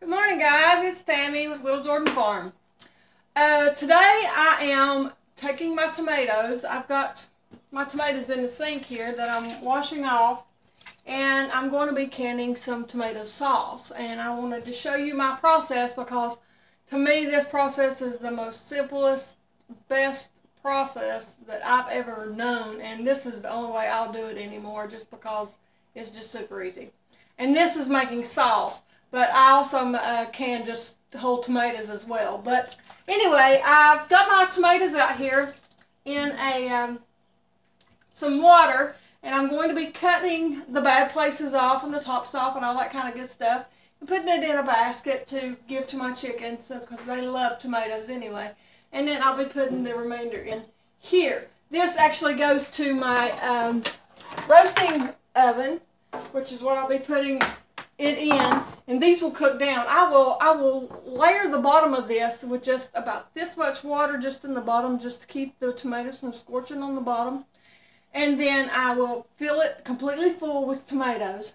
Good morning, guys. It's Tammy with Little Jordan Farm. Today I am taking my tomatoes. I've got my tomatoes in the sink here that I'm washing off, and I'm going to be canning some tomato sauce. And I wanted to show you my process because to me this process is the most simplest, best process that I've ever known, and this is the only way I'll do it anymore just because it's just super easy. And this is making sauce. But I also can just whole tomatoes as well. But anyway, I've got my tomatoes out here in a some water, and I'm going to be cutting the bad places off and the tops off and all that kind of good stuff, and putting it in a basket to give to my chickens because they love tomatoes anyway. And then I'll be putting the remainder in here. This actually goes to my roasting oven, which is what I'll be putting it in, and these will cook down. I will layer the bottom of this with just about this much water just in the bottom, just to keep the tomatoes from scorching on the bottom. And then I will fill it completely full with tomatoes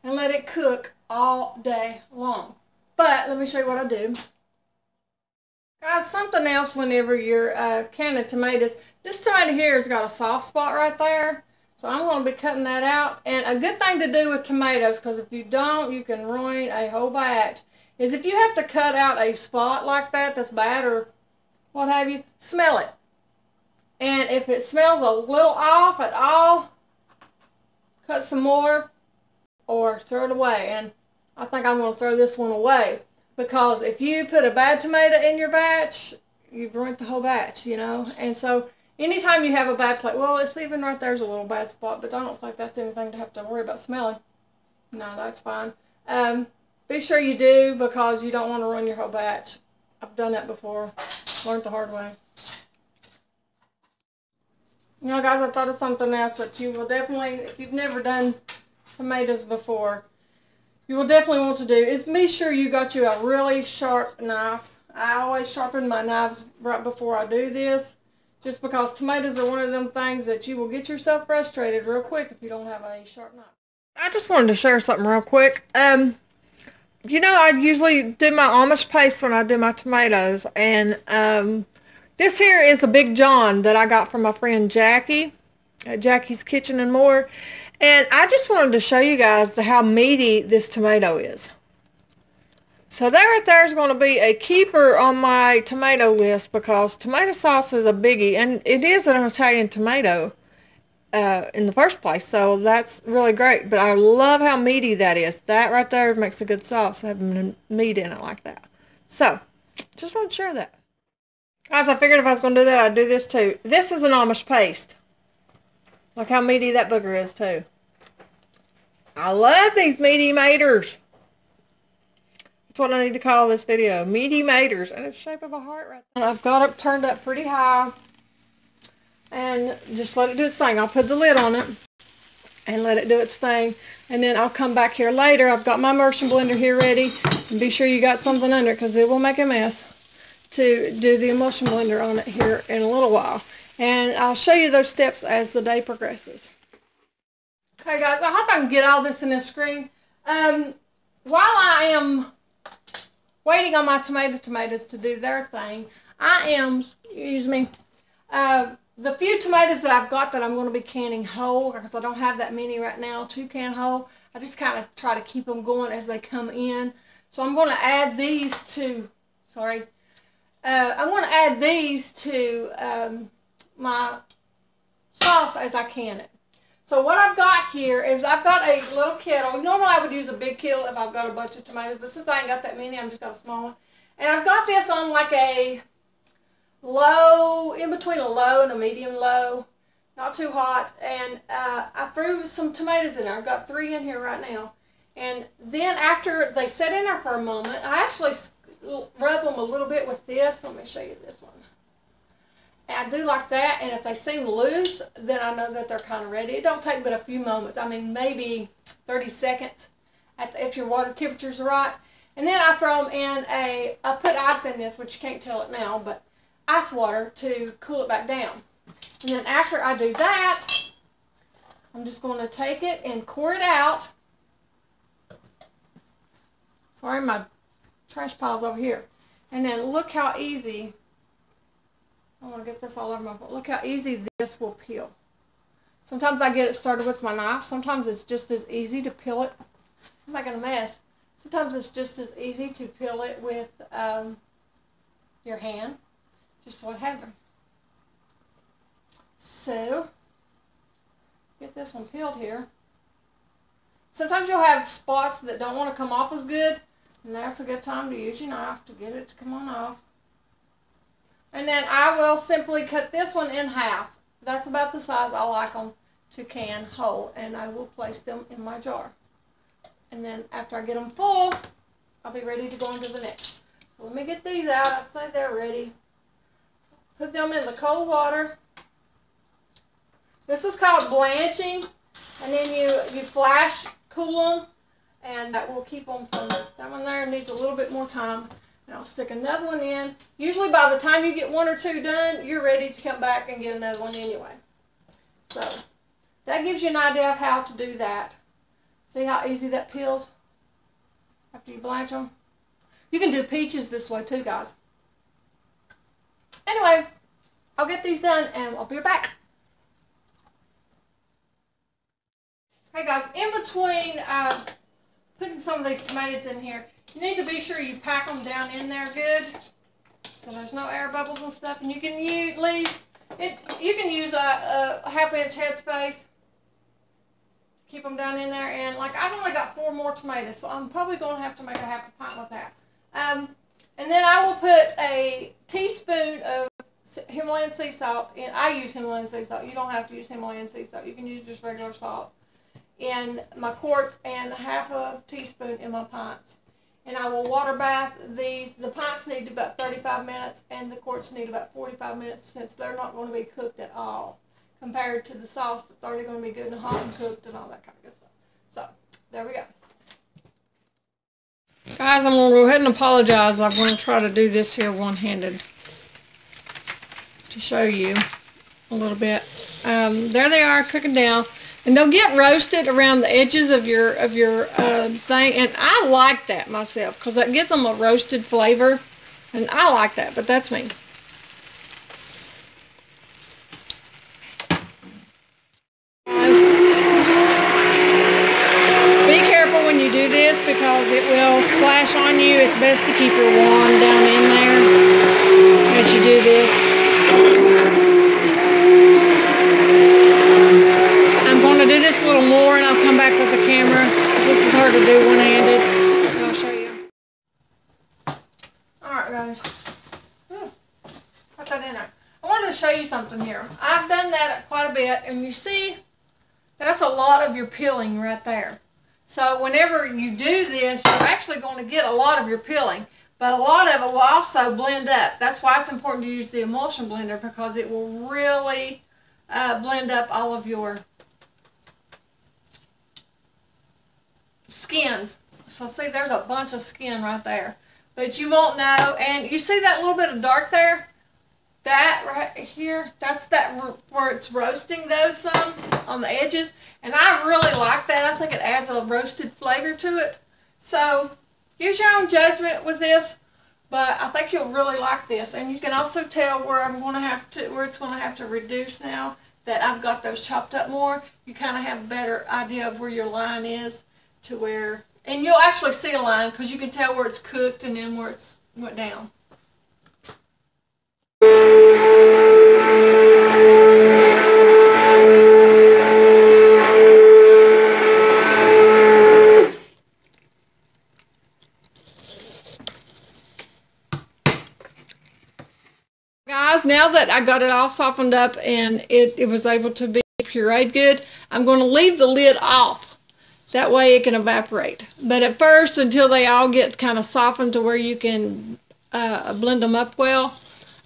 and let it cook all day long. But let me show you what I do. Guys, something else whenever you're canning tomatoes, this tomato here has got a soft spot right there. So I'm going to be cutting that out. And a good thing to do with tomatoes, because if you don't, you can ruin a whole batch, is if you have to cut out a spot like that that's bad or what have you, smell it. And if it smells a little off at all, cut some more or throw it away. And I think I'm going to throw this one away, because if you put a bad tomato in your batch, you've ruined the whole batch, you know. And so anytime you have a bad plate, well, it's even right there's a little bad spot, but I don't think that's anything to have to worry about smelling. No, that's fine. Be sure you do, because you don't want to ruin your whole batch. I've done that before. Learned the hard way. You know, guys, I thought of something else that you will definitely, if you've never done tomatoes before, you will definitely want to do is be sure you got you a really sharp knife. I always sharpen my knives right before I do this, just because tomatoes are one of them things that you will get yourself frustrated real quick if you don't have a sharp knife. I just wanted to share something real quick. You know, I usually do my Amish paste when I do my tomatoes, and this here is a Big John that I got from my friend Jackie at Jackie's Kitchen and More. And I just wanted to show you guys how meaty this tomato is. So that right there is going to be a keeper on my tomato list, because tomato sauce is a biggie, and it is an Italian tomato in the first place, so that's really great. But I love how meaty that is. That right there makes a good sauce, having meat in it like that. So, just want to share that. Guys, I figured if I was going to do that, I'd do this too. This is an Amish paste. Look how meaty that booger is too. I love these meaty maters. That's what I need to call this video. Meaty maters. And it's the shape of a heart right there. And I've got it turned up pretty high. And just let it do its thing. I'll put the lid on it and let it do its thing. And then I'll come back here later. I've got my immersion blender here ready. And be sure you got something under it, because it will make a mess, to do the emulsion blender on it here in a little while. And I'll show you those steps as the day progresses. Okay, guys, I hope I can get all this in the screen. While I am waiting on my tomatoes to do their thing, I am, excuse me, the few tomatoes that I've got that I'm going to be canning whole, because I don't have that many right now to can whole. I just kind of try to keep them going as they come in. So I'm going to add these to, I'm going to add these to my sauce as I can it. So what I've got here is I've got a little kettle. Normally I would use a big kettle if I've got a bunch of tomatoes, but since I ain't got that many, I'm just got a small one. And I've got this on like a low, in between a low and a medium low, not too hot. And I threw some tomatoes in there. I've got 3 in here right now. And then after they set in there for a moment, I actually rub them a little bit with this. Let me show you this one. And I do like that, and if they seem loose, then I know that they're kind of ready. It don't take but a few moments. I mean, maybe 30 seconds if your water temperature's right. And then I throw them in I put ice in this, which you can't tell it now, but ice water to cool it back down. And then after I do that, I'm just going to take it and pour it out. Sorry, my trash piles over here. And then look how easy, I want to get this all over my foot. Look how easy this will peel. Sometimes I get it started with my knife. Sometimes it's just as easy to peel it. I'm making a mess. Sometimes it's just as easy to peel it with your hand. Just what happened. So, get this one peeled here. Sometimes you'll have spots that don't want to come off as good, and that's a good time to use your knife to get it to come on off. And then I will simply cut this one in half. That's about the size I like them to can whole, and I will place them in my jar. And then after I get them full, I'll be ready to go into the next. So let me get these out. I'd say they're ready. Put them in the cold water. This is called blanching, and then you flash cool them, and that will keep them from, that one there needs a little bit more time. And I'll stick another one in. Usually by the time you get one or two done, you're ready to come back and get another one anyway. So that gives you an idea of how to do that. See how easy that peels after you blanch them? You can do peaches this way too, guys. Anyway, I'll get these done and I'll be right back. Hey guys, in between putting some of these tomatoes in here, you need to be sure you pack them down in there good, so there's no air bubbles and stuff. And you can leave it. You can use a half-inch headspace. Keep them down in there. And like I've only got 4 more tomatoes, so I'm probably going to have to make a half a pint with that. And then I will put a teaspoon of Himalayan sea salt in. I use Himalayan sea salt. You don't have to use Himalayan sea salt. You can use just regular salt in my quarts and half a teaspoon in my pints. And I will water bath these. The pints need about 35 minutes and the quarts need about 45 minutes, since they're not going to be cooked at all compared to the sauce that's already going to be good and hot and cooked and all that kind of good stuff. So, there we go. Guys, I'm going to go ahead and apologize. I'm going to try to do this here one-handed to show you a little bit. There they are cooking down. And they'll get roasted around the edges of your thing, and I like that myself because that gives them a roasted flavor, and I like that, but that's me. Be careful when you do this because it will splash on you. It's best to keep your wand down in there as you do this. I'm going to do this a little more and I'll come back with the camera. This is hard to do one-handed. And I'll show you. Alright guys. Put that in there. I wanted to show you something here. I've done that quite a bit, and you see that's a lot of your peeling right there. So whenever you do this, you're actually going to get a lot of your peeling. But a lot of it will also blend up. That's why it's important to use the emulsion blender, because it will really blend up all of your skins. So see, there's a bunch of skin right there, but you won't know. And you see that little bit of dark there? That right here, that's that where it's roasting those some on the edges, and I really like that. I think it adds a roasted flavor to it. So use your own judgment with this, but I think you'll really like this. And you can also tell where it's going to have to reduce now that I've got those chopped up more. You kind of have a better idea of where your line is to where, and you'll actually see a line because you can tell where it's cooked and then where it's went down. Guys, now that I got it all softened up and it was able to be pureed good, I'm going to leave the lid off. That way it can evaporate. But at first, until they all get kind of softened to where you can blend them up well,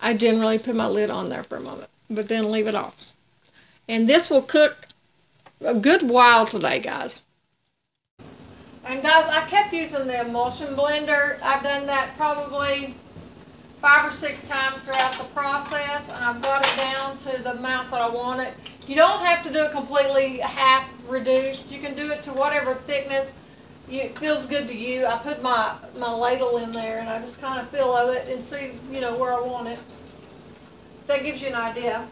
I generally put my lid on there for a moment, but then leave it off. And this will cook a good while today, guys. And guys, I kept using the emulsion blender. I've done that probably 5 or 6 times throughout the process, and I've got it down to the amount that I want it. You don't have to do it completely half reduced. You can do it to whatever thickness it feels good to you. I put my ladle in there and I just kind of feel of it and see, you know, where I want it. That gives you an idea.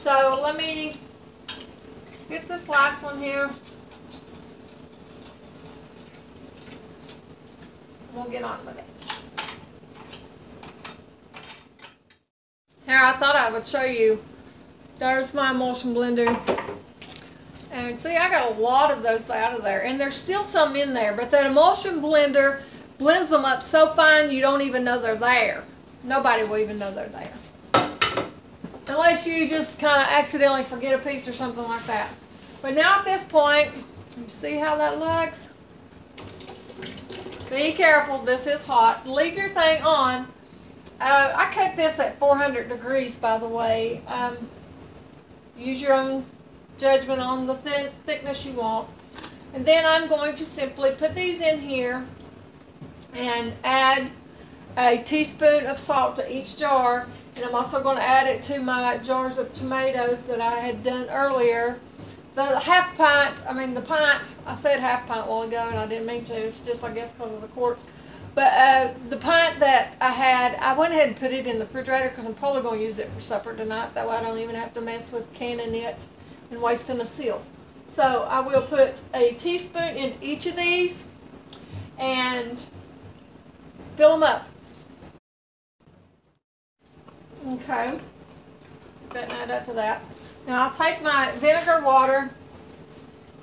So let me get this last one here. We'll get on with it. Here, I thought I would show you. There's my emulsion blender. And see, I got a lot of those out of there. And there's still some in there. But that emulsion blender blends them up so fine you don't even know they're there. Nobody will even know they're there. Unless you just kind of accidentally forget a piece or something like that. But now at this point, you see how that looks? Be careful, this is hot. Leave your thing on. I cook this at 400 degrees, by the way. Use your own judgment on the thickness you want. And then I'm going to simply put these in here and add a teaspoon of salt to each jar. And I'm also going to add it to my jars of tomatoes that I had done earlier. The half pint, the pint, I said half pint a while ago and I didn't mean to. It's just, I guess, because of the quarts. But the pint that I had, I went ahead and put it in the refrigerator because I'm probably going to use it for supper tonight. That way I don't even have to mess with canning it and wasting a seal. So I will put a teaspoon in each of these and fill them up. Okay. Add that to that. Now I'll take my vinegar water,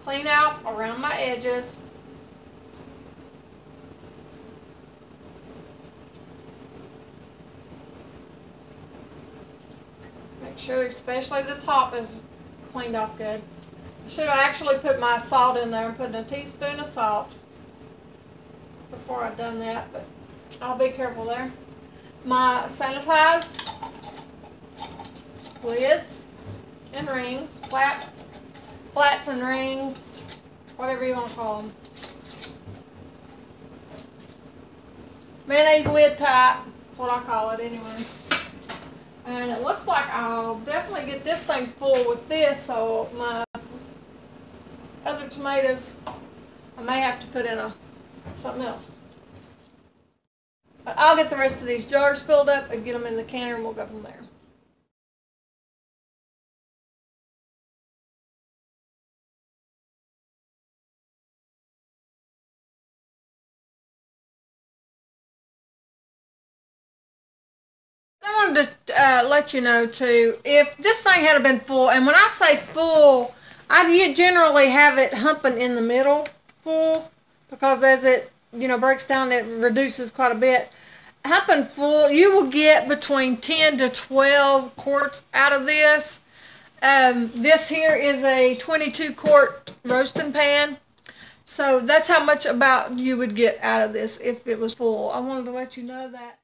clean out around my edges. Make sure especially the top is cleaned off good. I should have actually put my salt in there and put a teaspoon of salt before I've done that, but I'll be careful there. My sanitized lids and rings, flats and rings, whatever you want to call them. Mayonnaise lid type, that's what I call it anyway. And it looks like I'll definitely get this thing full with this, so my other tomatoes I may have to put in something else. But I'll get the rest of these jars filled up and get them in the canner and we'll go from there. I wanted to let you know too, if this thing had been full, and when I say full, I generally have it humping in the middle full, because as it breaks down, it reduces quite a bit. Humping full, you will get between 10 to 12 quarts out of this. This here is a 22 quart roasting pan, so that's how much about you would get out of this if it was full. I wanted to let you know that.